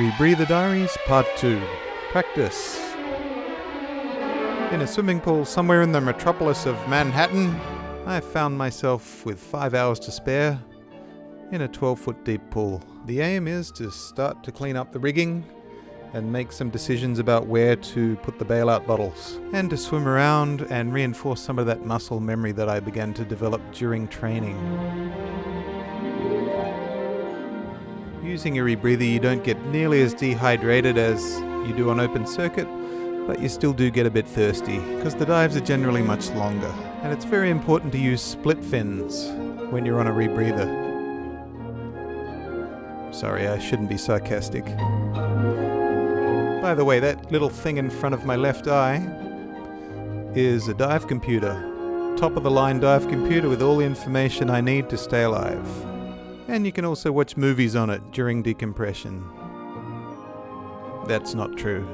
Rebreather Diaries Part 2. Practice. In a swimming pool somewhere in the metropolis of Manhattan, I found myself with 5 hours to spare in a 12-foot deep pool. The aim is to start to clean up the rigging and make some decisions about where to put the bailout bottles, and to swim around and reinforce some of that muscle memory that I began to develop during training. Using a rebreather, you don't get nearly as dehydrated as you do on open circuit, but you still do get a bit thirsty because the dives are generally much longer, and it's very important to use split fins when you're on a rebreather. Sorry, I shouldn't be sarcastic. By the way, that little thing in front of my left eye is a dive computer. Top of the line dive computer with all the information I need to stay alive. And you can also watch movies on it during decompression. That's not true.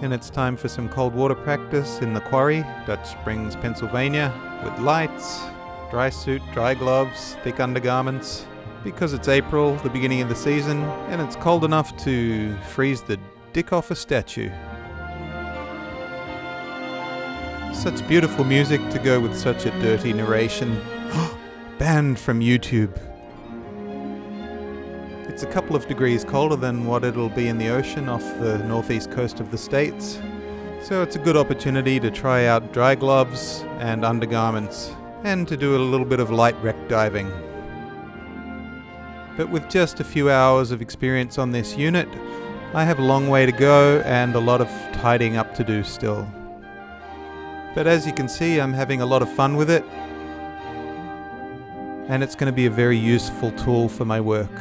And it's time for some cold water practice in the quarry, Dutch Springs, Pennsylvania, with lights, dry suit, dry gloves, thick undergarments, because it's April, the beginning of the season, and it's cold enough to freeze the dick off a statue. Such beautiful music to go with such a dirty narration. Banned from YouTube. It's a couple of degrees colder than what it'll be in the ocean off the northeast coast of the States, so it's a good opportunity to try out dry gloves and undergarments, and to do a little bit of light wreck diving. But with just a few hours of experience on this unit, I have a long way to go and a lot of tidying up to do still. But as you can see, I'm having a lot of fun with it, and it's going to be a very useful tool for my work.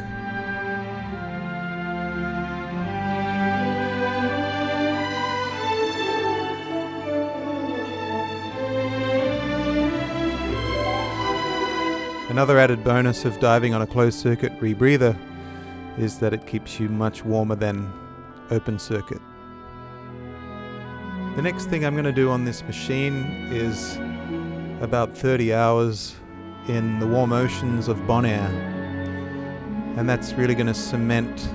Another added bonus of diving on a closed-circuit rebreather is that it keeps you much warmer than open circuit. The next thing I'm going to do on this machine is about 30 hours in the warm oceans of Bonaire, and that's really going to cement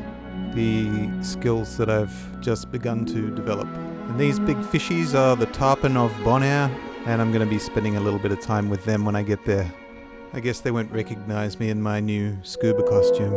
the skills that I've just begun to develop. And these big fishies are the tarpon of Bonaire, and I'm going to be spending a little bit of time with them when I get there. I guess they won't recognize me in my new scuba costume.